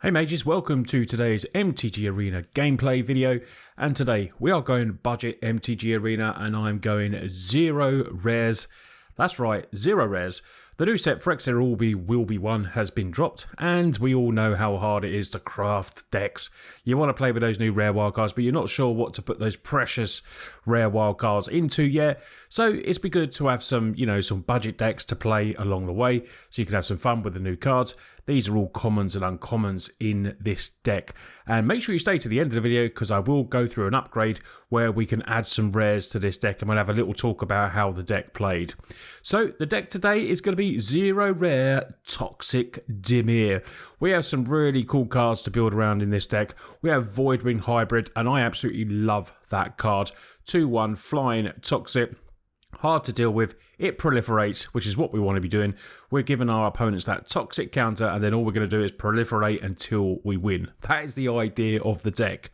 Hey mages, welcome to today's MTG Arena gameplay video, and today we are going Budget MTG Arena and I'm going 0 rares. That's right, 0 rares. The new set Phyrexia will be one has been dropped, and we all know how hard it is to craft decks. You want to play with those new rare wildcards, but you're not sure what to put those precious rare wildcards into yet. So it's be good to have some, some budget decks to play along the way, so you can have some fun with the new cards. These are all commons and uncommons in this deck. And make sure you stay to the end of the video because I will go through an upgrade where we can add some rares to this deck and we'll have a little talk about how the deck played. So the deck today is going to be 0 rare Toxic Dimir. We have some really cool cards to build around in this deck. We have Voidwing Hybrid and I absolutely love that card. 2/1 flying Toxic. Hard to deal with, it proliferates, which is what we want to be doing. We're giving our opponents that toxic counter, and then all we're going to do is proliferate until we win. That is the idea of the deck.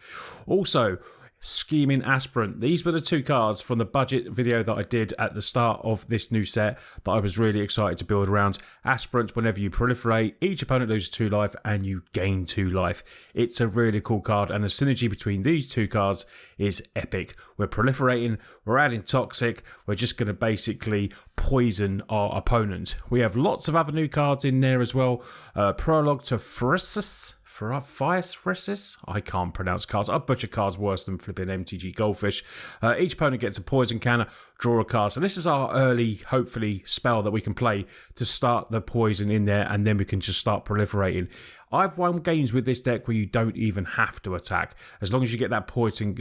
Also, Scheming Aspirant. These were the two cards from the budget video that I did at the start of this new set that I was really excited to build around. Aspirant, whenever you proliferate, each opponent loses 2 life and you gain 2 life. It's a really cool card, and the synergy between these two cards is epic. We're proliferating, we're adding toxic, we're just going to basically poison our opponent. We have lots of other new cards in there as well. Prologue to Phyrexia. Phyrexia? I can't pronounce cards. I butcher cards worse than flipping MTG Goldfish. Each opponent gets a poison counter, draw a card. So this is our early, hopefully, spell that we can play to start the poison in there, and then we can just start proliferating. I've won games with this deck where you don't even have to attack. As long as you get that poison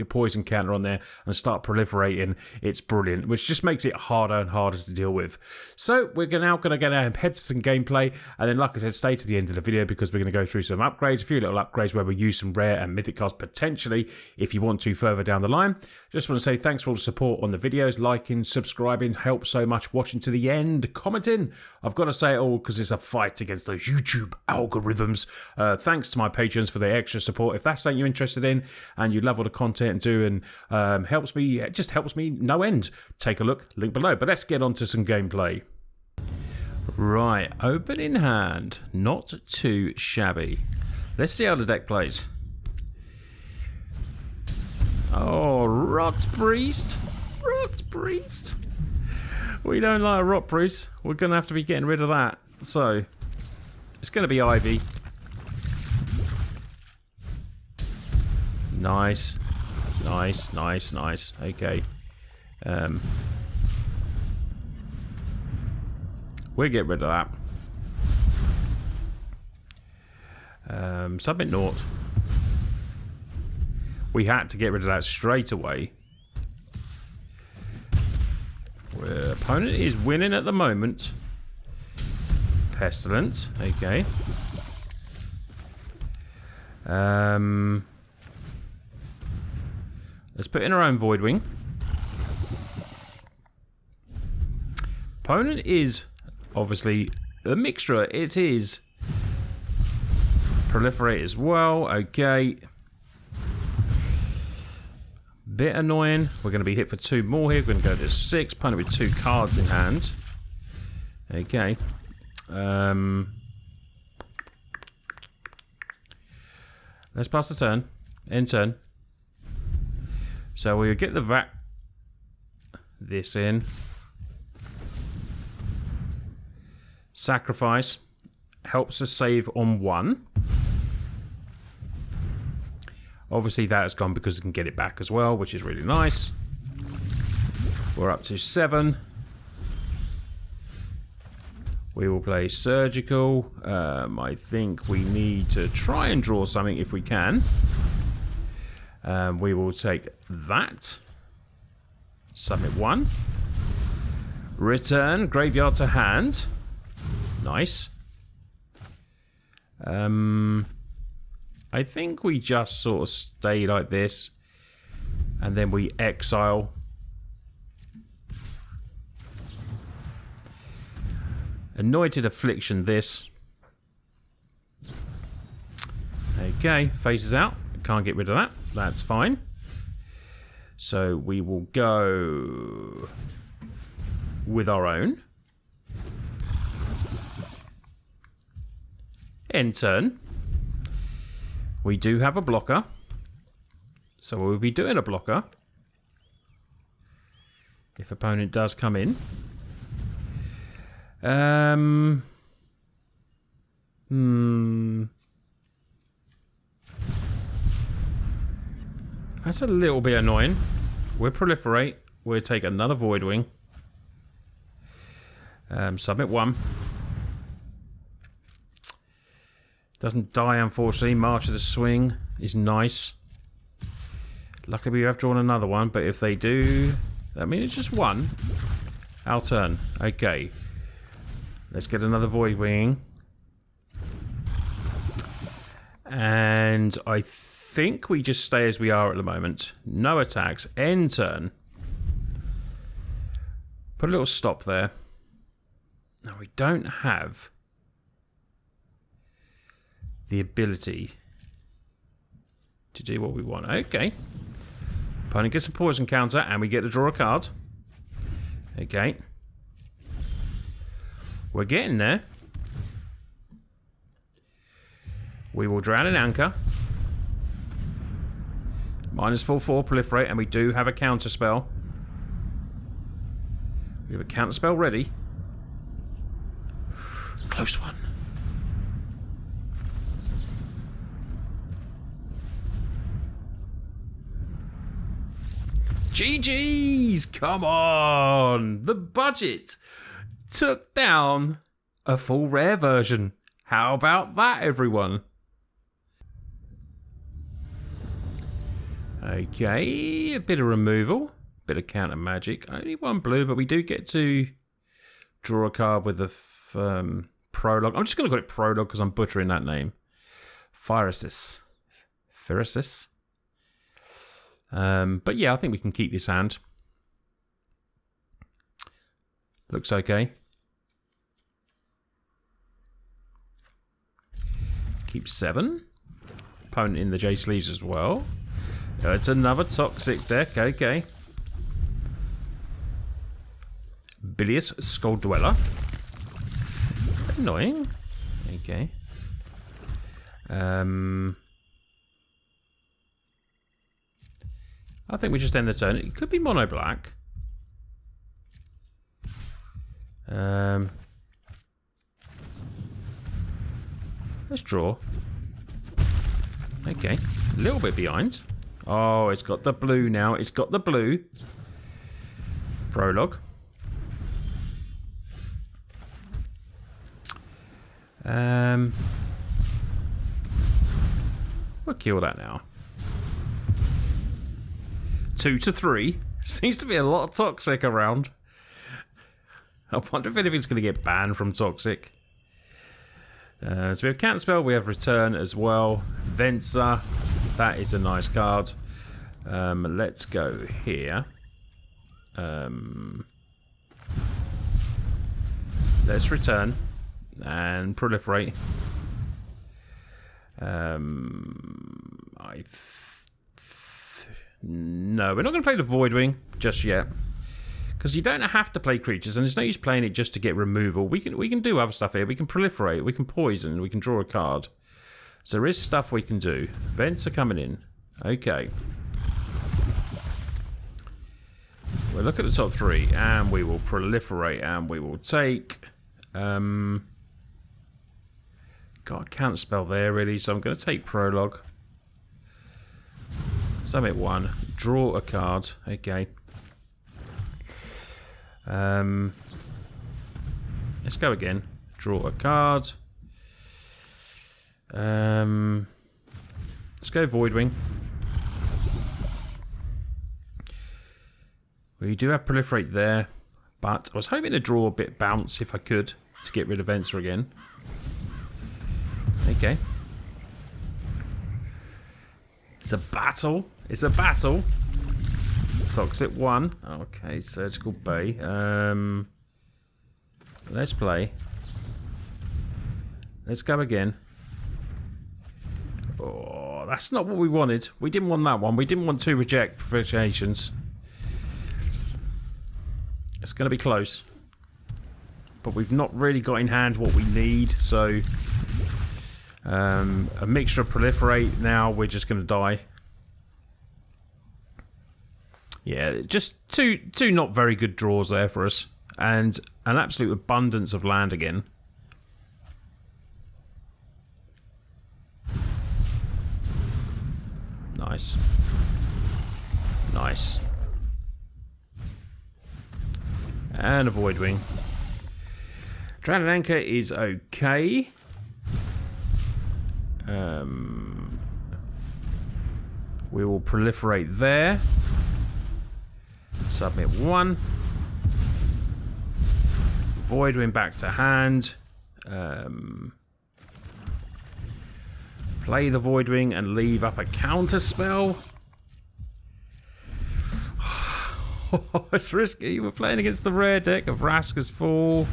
counter on there and start proliferating, it's brilliant, which just makes it harder and harder to deal with. So we're now going to get our head to some gameplay, and then, like I said, stay to the end of the video because we're going to go through some upgrades, a few little upgrades where we use some rare and mythic cards potentially if you want to further down the line. Just want to say thanks for all the support on the videos, liking, subscribing, helps so much, watching to the end, commenting. I've got to say it all because it's a fight against those YouTube algorithms. Thanks to my patrons for their extra support. If that's something you're interested in and you love all the content and do, and helps me no end, take a look, link below. But let's get on to some gameplay. Right, opening hand, not too shabby. Let's see how the deck plays. Oh, Rot Priest. Rot Priest. We don't like a Rot Priest. We're going to have to be getting rid of that. So, it's going to be Ivy. Nice. Nice, nice, nice. Okay. We'll get rid of that. Submit naught. We had to get rid of that straight away. Our opponent is winning at the moment. Pestilent. Okay. Let's put in our own Voidwing. Opponent is obviously a mixture. It is proliferate as well. Okay. Bit annoying. We're going to be hit for 2 more here. We're going to go to 6. Opponent with 2 cards in hand. Okay. Let's pass the turn. End turn. So we'll get the this in. Sacrifice helps us save on 1. Obviously that has gone because we can get it back as well, which is really nice. We're up to 7. We will play Surgical. I think we need to try and draw something if we can. We will take that. Submit 1. Return graveyard to hand. Nice. I think we just sort of stay like this. And then we exile. Anointed Affliction this. Okay, faces out. Can't get rid of that. That's fine. So we will go with our own. End turn. We do have a blocker. So we'll be doing a blocker. If opponent does come in. That's a little bit annoying. We'll proliferate. We'll take another Void Wing. Submit 1. Doesn't die, unfortunately. March of the Swing is nice. Luckily, we have drawn another one, but if they do, that means it's just 1. Our turn. Okay. Let's get another Void Wing. And I think we just stay as we are at the moment. No attacks. End turn. Put a little stop there. Now, we don't have the ability to do what we want. Okay. Opponent gets a poison counter, and we get to draw a card. Okay. We're getting there. We will drown an anchor. -4/4 proliferate, and we do have a counter spell. We have a counter spell ready. Close one. GG's! Come on! The budget took down a full rare version. How about that, everyone? Okay, a bit of removal, bit of counter magic. Only 1 blue, but we do get to draw a card with the prologue. I'm just going to call it prologue because I'm butchering that name. Phyrexia. But yeah, I think we can keep this hand. Looks okay. Keep 7. Opponent in the J sleeves as well. It's another toxic deck. Okay. Bilious Skull Dweller. Annoying. Okay. I think we just end the turn. It could be mono black. Let's draw. Okay. A little bit behind. Oh, it's got the blue now. It's got the blue. Prologue. We'll kill that now. 2 to 3. Seems to be a lot of toxic around. I wonder if anything's going to get banned from toxic. So we have counter spell. We have return as well. Venser. That is a nice card. Let's go here. Let's return and proliferate. No, we're not going to play the Void Wing just yet, because you don't have to play creatures, and there's no use playing it just to get removal. We can do other stuff here. We can proliferate. We can poison. We can draw a card. So there is stuff we can do. Vents are coming in. Okay. We'll look at the top 3, and we will proliferate, and we will take. Got a counter spell there, really, so I'm going to take prologue. Summit 1. Draw a card. Okay. Let's go again. Draw a card. Let's go Void Wing. We do have Proliferate there, but I was hoping to draw a bit bounce if I could to get rid of Venser again. Okay. It's a battle. It's a battle. Toxic 1. Okay, Surgical Bay. Let's play. Let's go again. Oh, that's not what we wanted. We didn't want that one. We didn't want 2 reject prolifications. It's going to be close. But we've not really got in hand what we need, so A mixture of Proliferate. Now we're just going to die. Yeah, just two not very good draws there for us. And an absolute abundance of land again. Nice. Nice. And a Void Wing. Drowned Anchor is okay. We will proliferate there. Submit 1. Void Wing back to hand. Play the Void Wing and leave up a counter spell. It's risky. We're playing against the rare deck of Vraska's Fall.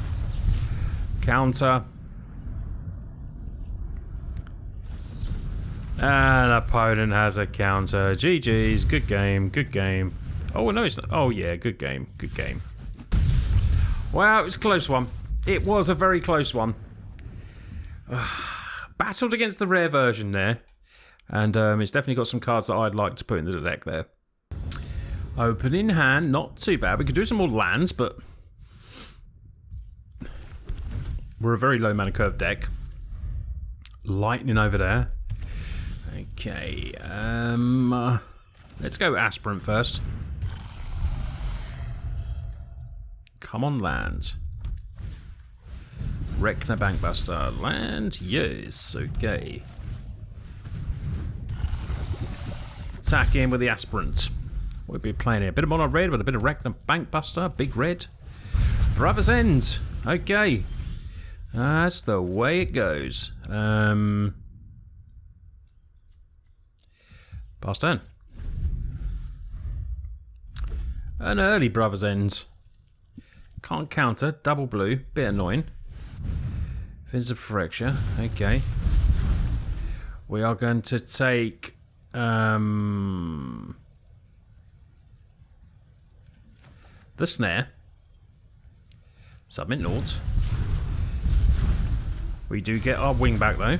Counter. And opponent has a counter. GG's. Good game. Good game. Oh, no, it's not. Oh, yeah. Good game. Good game. Well, it was a close one. It was a very close one. Battled against the rare version there. And it's definitely got some cards that I'd like to put into the deck there. Opening hand, not too bad. We could do some more lands, but we're a very low mana curve deck. Lightning over there. Okay, let's go Aspirant first. Come on, land. Rekna Bankbuster. Land? Yes, okay. Attack in with the Aspirant. We'll be playing here. A bit of mono red with a bit of Rekna Bankbuster. Big red. Brother's End. Okay. That's the way it goes. Pass turn. An early Brother's End. Can't counter. Double blue. Bit annoying. Fins of Phyrexia. Okay. We are going to take... the Snare. Submit naught. We do get our wing back though.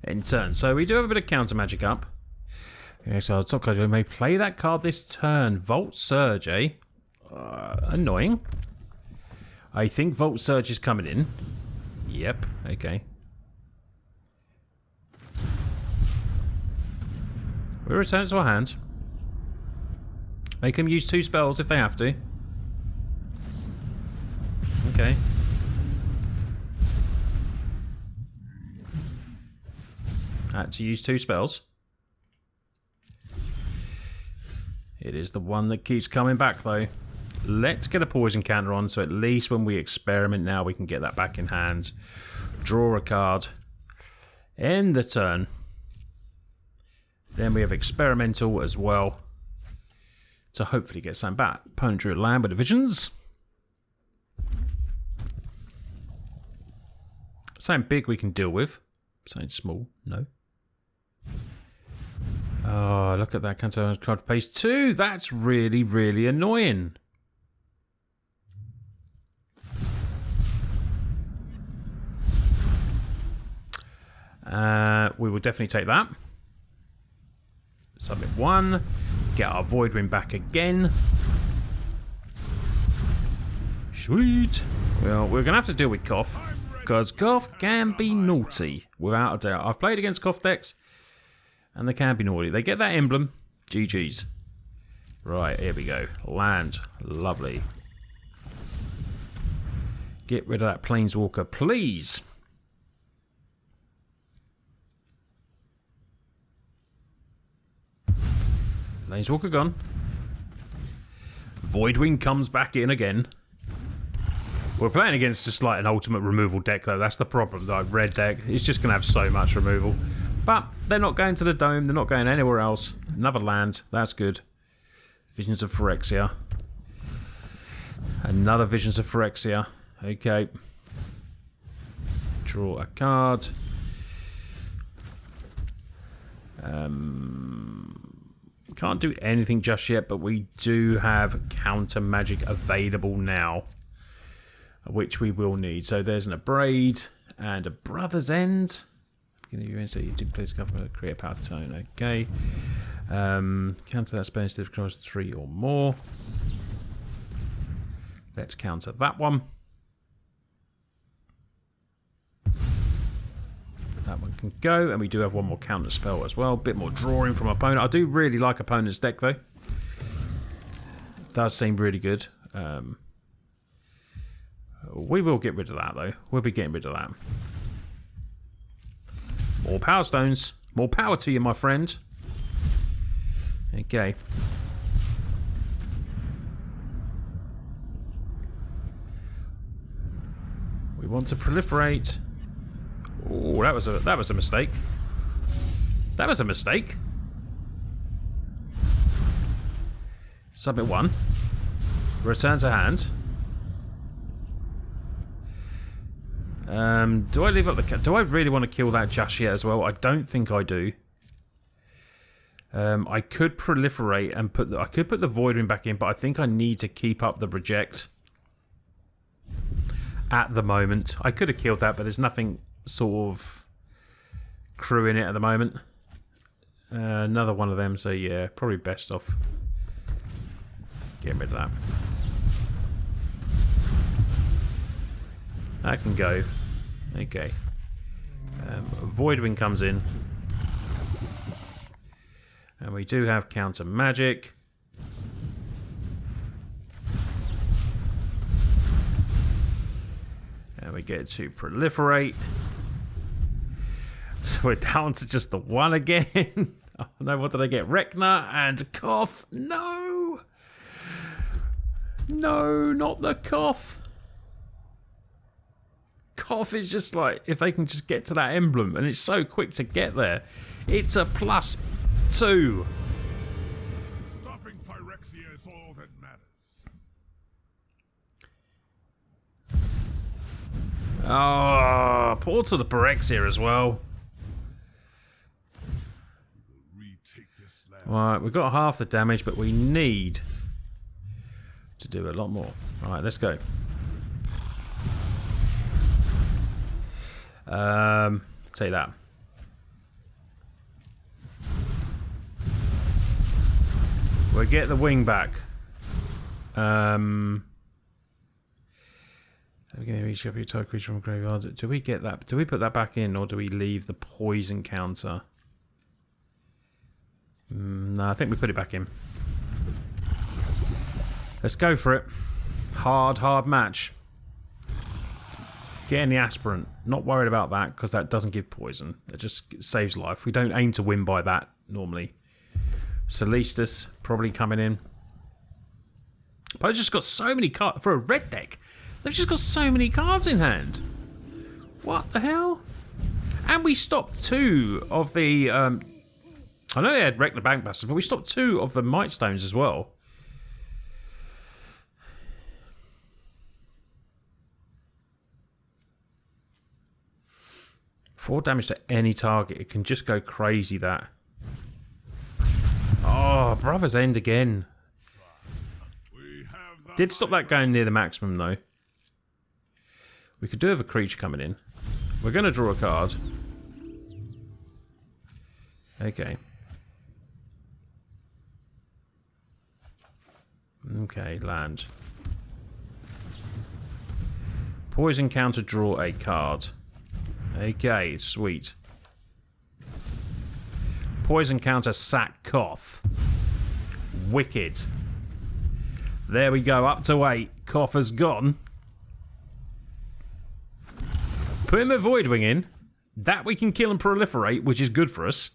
In turn. So we do have a bit of counter magic up. Okay, so top card, we may play that card this turn. Volt Surge, eh? Annoying. I think Volt Surge is coming in. Yep, okay. We return it to our hand. Make them use 2 spells if they have to. Okay. Had to use 2 spells. It is the one that keeps coming back though. Let's get a poison counter on so at least when we experiment now we can get that back in hand. Draw a card. End the turn. Then we have experimental as well. To hopefully get some back. Opponent drew a land with divisions. Something big we can deal with. Something small, no. Oh, look at that. Counter card pays 2. That's really, really annoying. We will definitely take that. Submit 1. Get our Void Wind back again. Sweet. Well, we're going to have to deal with Koth. Because Koth can be naughty. Without a doubt. I've played against Koth decks. And they can be naughty. They get that emblem. GG's. Right, here we go. Land. Lovely. Get rid of that Planeswalker, please. Planeswalker gone. Voidwing comes back in again. We're playing against just like an ultimate removal deck though. That's the problem. Like red deck, it's just going to have so much removal. But they're not going to the dome. They're not going anywhere else. Another land. That's good. Visions of Phyrexia. Another Visions of Phyrexia. Okay. Draw a card. Can't do anything just yet, but we do have counter magic available now, which we will need. So there's an Abrade and a Brother's End. Beginning of your end, so you do place cover, create a power tone. Okay. Counter that spell instead of cross 3 or more. Let's counter that one. That one can go, and we do have one more counter spell as well. Bit more drawing from opponent. I do really like opponent's deck though. Does seem really good. We will get rid of that though. We'll be getting rid of that. More power stones. More power to you, my friend. Okay. We want to proliferate. Oh, that was a mistake. That was a mistake. Submit 1. Return to hand. Do I leave up the? Do I really want to kill that just yet as well? I don't think I do. I could proliferate and put. I could put the Voidwind back in, but I think I need to keep up the reject. At the moment, I could have killed that, but there's nothing sort of crew in it at the moment. Another one of them, so yeah, probably best off getting rid of that. That can go. Okay. Voidwind comes in. And we do have counter magic. And we get to proliferate. So we're down to just the one again. Oh no, what did I get? Rekna and Koth. No! No, not the Koth. Koth is just like, if they can just get to that emblem, and it's so quick to get there. It's a +2. Stopping Phyrexia is all that matters. Oh, poor to the Phyrexia as well. Right, we've got half the damage, but we need to do a lot more. Alright, let's go. Take that. We'll get the wing back. We're going to reach up your target creature from graveyard. Do we get that? Do we put that back in, or do we leave the poison counter? No, I think we put it back in. Let's go for it. Hard match. Getting the aspirant. Not worried about that, because that doesn't give poison. That just saves life. We don't aim to win by that, normally. Celestus probably coming in. But I've just got so many cards. For a red deck, they've just got so many cards in hand. What the hell? And we stopped 2 of the... I know they had wrecked the Bankbusters, but we stopped 2 of the Might Stones as well. Four damage to any target. It can just go crazy, that. Oh, Brother's End again. Did stop that going near the maximum, though. We could do have a creature coming in. We're going to draw a card. Okay. Okay, land. Poison counter, draw a card. Okay, sweet. Poison counter, sack Koth. Wicked. There we go, up to 8. Koth has gone. Put him a Voidwing in. That we can kill and proliferate, which is good for us.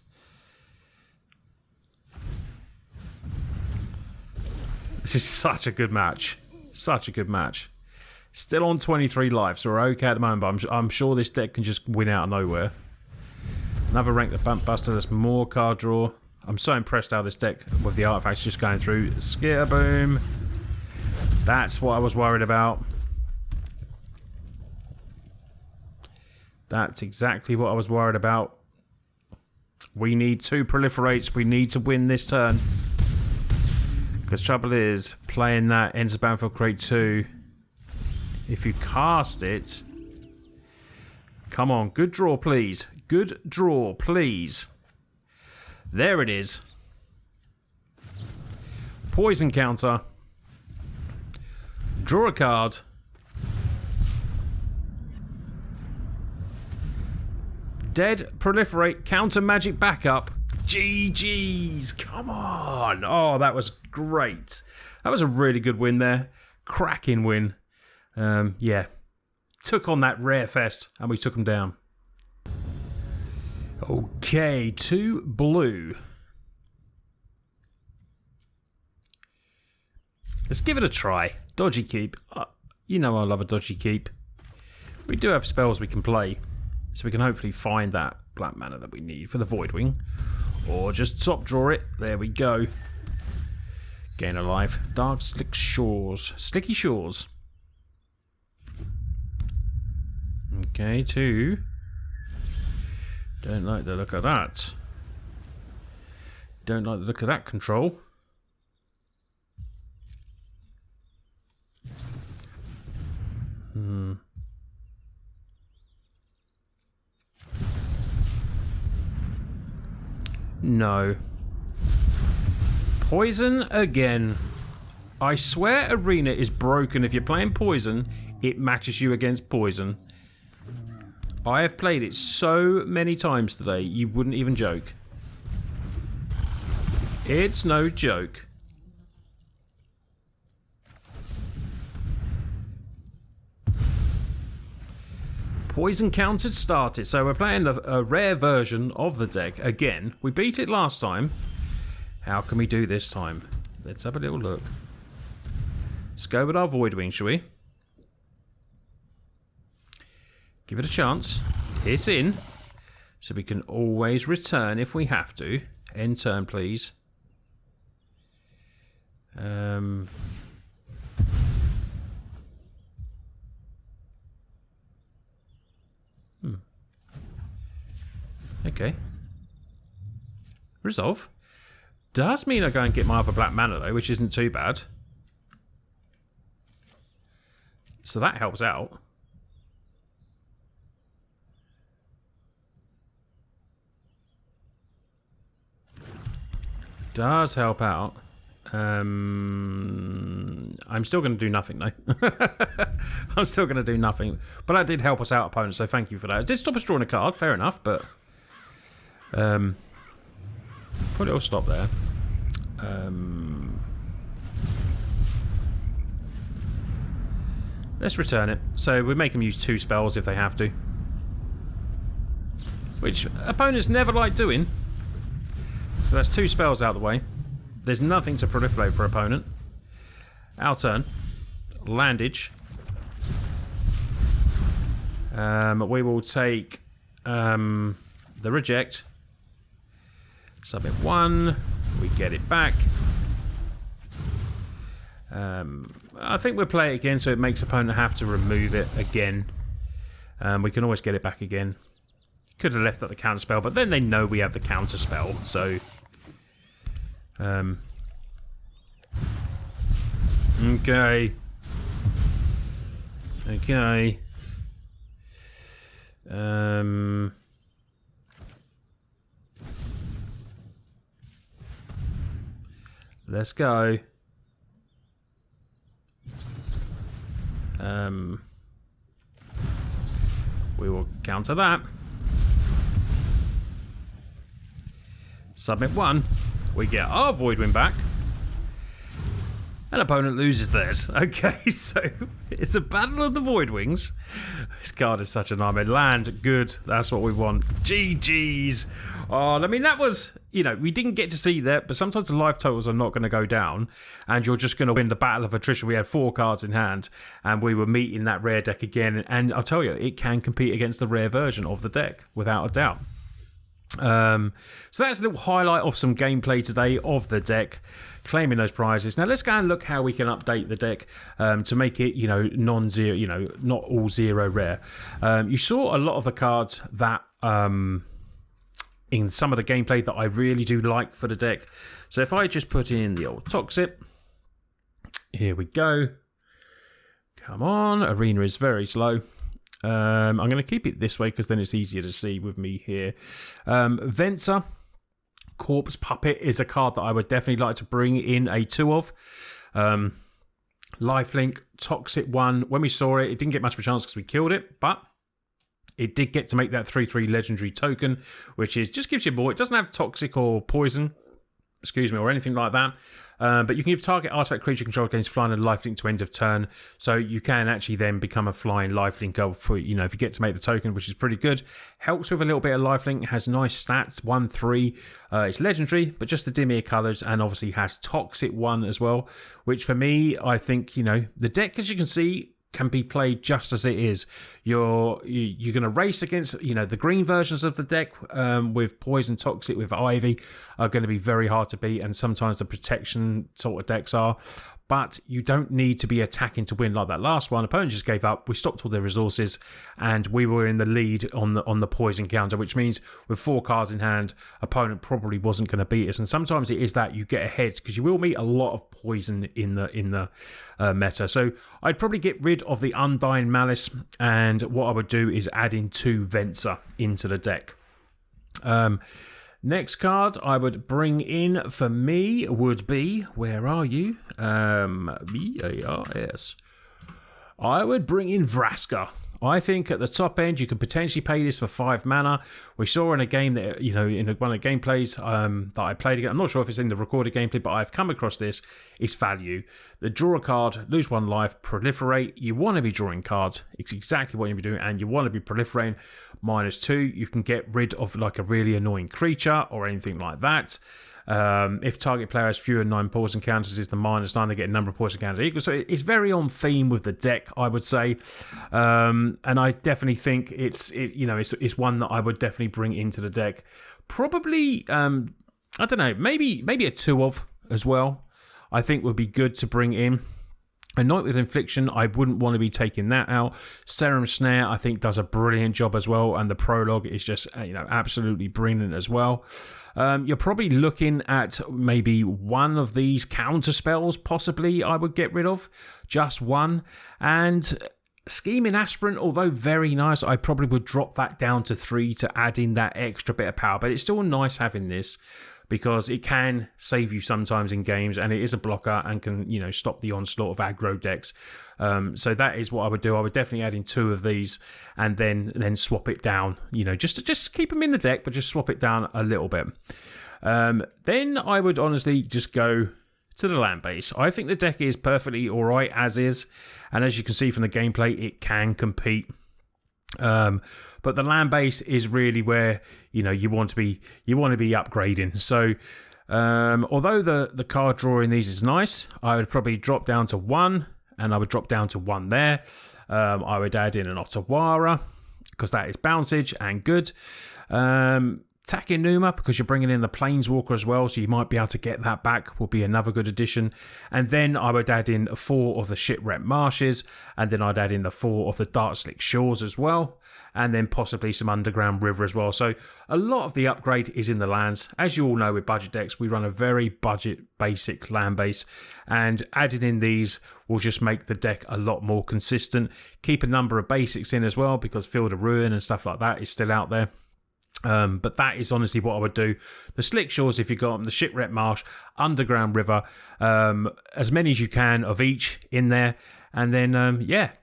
This is such a good match. Such a good match. Still on 23 life, so we're okay at the moment, but I'm sure this deck can just win out of nowhere. Another rank the Buster, that's more card draw. I'm so impressed how this deck, with the artifacts just going through. Skitter Boom. That's what I was worried about. That's exactly what I was worried about. We need 2 proliferates. We need to win this turn. Because trouble is, playing that Enter Battlefield Crate 2, if you cast it... Come on, good draw, please. Good draw, please. There it is. Poison counter. Draw a card. Dead Proliferate counter magic backup. GG's. Come on. Oh, that was great. That was a really good win there. Cracking win. Yeah. Took on that rare fest and we took them down. Okay, 2 blue. Let's give it a try. Dodgy keep. You know I love a dodgy keep. We do have spells we can play, so we can hopefully find that black mana that we need for the Voidwing. Or just top draw it. There we go. Gain a life. Dark Slick Shores. Slicky Shores. Okay, 2. Don't like the look of that. Don't like the look of that control. No. Poison again. I swear Arena is broken. If you're playing Poison, it matches you against Poison. I have played it so many times today, you wouldn't even joke. It's no joke. Poison counters started, so we're playing a rare version of the deck again. We beat it last time. How can we do this time? Let's have a little look. Let's go with our Voidwing, shall we? Give it a chance. Hit in. So we can always return if we have to. End turn, please. Okay. Resolve. Does mean I go and get my other black mana though, which isn't too bad. So that helps out. Does help out. I'm still going to do nothing though. I'm still going to do nothing. But that did help us out, opponent, so thank you for that. It did stop us drawing a card, fair enough, but... put a little stop there. Let's return it. So we make them use 2 spells if they have to. Which opponents never like doing. So that's 2 spells out of the way. There's nothing to proliferate for opponent. Our turn. Landage. We will take the reject. Submit 1. We get it back. I think we'll play it again so it makes opponent have to remove it again. We can always get it back again. Could have left at the counter spell, but then they know we have the counter spell, so... Okay. Okay. Let's go. We will counter that. Submit 1. We get our Voidwind back. An opponent loses theirs. Okay, so it's a battle of the Voidwings. This card is such a nightmare. Land, good. That's what we want. GG's. Oh, I mean, that was, you know, we didn't get to see that, but sometimes the life totals are not going to go down, and you're just going to win the battle of attrition. We had 4 cards in hand, and we were meeting that rare deck again, and I'll tell you, it can compete against the rare version of the deck, without a doubt. So that's a little highlight of some gameplay today of the deck, claiming those prizes. Now let's go and look how we can update the deck to make it, you know, non-zero, you know, not all 0 rare. You saw a lot of the cards that in some of the gameplay that I really do like for the deck. So if I just put in the old Toxic, Here we go. Come on. Arena is very slow. I'm going to keep it this way because then it's easier to see with me here. Venser, Corpse Puppet is a card that I would definitely like to bring in a 2 of. Lifelink, Toxic 1. When we saw it, it didn't get much of a chance because we killed it, but it did get to make that 3/3 legendary token, which is just gives you more. It doesn't have Toxic or Poison, or anything like that. But you can give target artifact creature control against flying and lifelink to end of turn. So you can actually then become a flying lifelink for, if you get to make the token, which is pretty good. Helps with a little bit of lifelink. Has nice stats, 1/3. It's legendary, but just the Dimir colours, and obviously has Toxic 1 as well, which for me, I think, the deck, as you can see, can be played just as it is. You're going to race against, the green versions of the deck with Poison, Toxic, with Ivy are going to be very hard to beat, and sometimes the protection sort of decks are. But you don't need to be attacking to win like that last one. Opponent just gave up. We stopped all their resources, and we were in the lead on the poison counter, which means with 4 cards in hand, opponent probably wasn't going to beat us. And sometimes it is that you get ahead because you will meet a lot of poison in the meta. So I'd probably get rid of the Undying Malice, and what I would do is add in 2 Venser into the deck. Next card I would bring in for me would be, where are you? B-A-R-S. I would bring in Vraska. I think at the top end you could potentially pay this for 5 mana. We saw in a game that, in one of the gameplays that I played again. I'm not sure if it's in the recorded gameplay, but I've come across this. It's value. The draw a card, lose 1 life, proliferate. You want to be drawing cards. It's exactly what you'll be doing, and you want to be proliferating. -2. You can get rid of like a really annoying creature or anything like that. If target player has fewer than 9 poison counters, is the -9. They get a number of poison counters equal. So it's very on theme with the deck, I would say. And I definitely think it's one that I would definitely bring into the deck. Probably, I don't know, maybe a 2 of as well. I think would be good to bring in. A Knight with Infliction, I wouldn't want to be taking that out. Serum Snare, I think, does a brilliant job as well, and the prologue is just, absolutely brilliant as well. You're probably looking at maybe 1 of these counter spells, possibly, I would get rid of. Just 1. And Scheming Aspirant, although very nice, I probably would drop that down to 3 to add in that extra bit of power. But it's still nice having this, because it can save you sometimes in games, and it is a blocker and can, stop the onslaught of aggro decks. So that is what I would do. I would definitely add in 2 of these and then swap it down, just keep them in the deck, but just swap it down a little bit. Then I would honestly just go to the land base. I think the deck is perfectly all right as is, and as you can see from the gameplay, it can compete. But the land base is really where you want to be upgrading. So although the card draw in these is nice, I would probably drop down to 1, and I would drop down to 1 there. I would add in an Otawara because that is bouncage and good. Takenuma, because you're bringing in the Planeswalker as well, so you might be able to get that back, will be another good addition. And then I would add in 4 of the Shipwreck Marshes, and then I'd add in the 4 of the Dark Slick Shores as well, and then possibly some Underground River as well. So a lot of the upgrade is in the lands. As you all know, with budget decks, we run a very budget basic land base, and adding in these will just make the deck a lot more consistent. Keep a number of basics in as well, because Field of Ruin and stuff like that is still out there. But that is honestly what I would do. The Slick Shores, if you got them, the Shipwreck Marsh, Underground River, as many as you can of each in there. And then,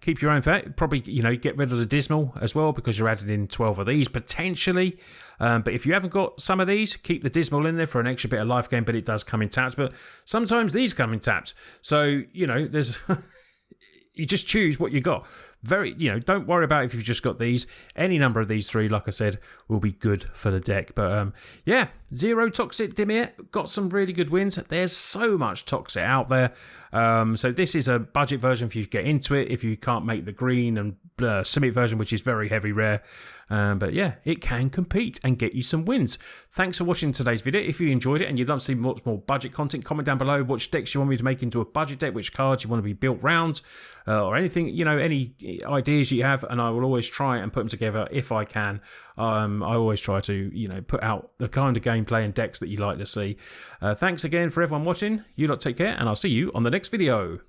keep your own fat. Probably, get rid of the Dismal as well, because you're adding in 12 of these potentially. But if you haven't got some of these, keep the Dismal in there for an extra bit of life gain, but it does come in tapped. But sometimes these come in tapped. So, there's... You just choose what you got. Don't worry about if you've just got these. Any number of these 3, like I said, will be good for the deck. But 0 Toxic Dimir, got some really good wins. There's so much Toxic out there. So this is a budget version if you get into it, if you can't make the green and Summit version, which is very heavy rare. But it can compete and get you some wins. Thanks for watching today's video. If you enjoyed it and you'd love to see much more budget content, comment down below which decks you want me to make into a budget deck, which cards you want to be built round, or anything, any ideas you have, and I will always try and put them together if I can. I always try to, put out the kind of gameplay and decks that you like to see. Thanks again for everyone watching. You lot take care, and I'll see you on the next video.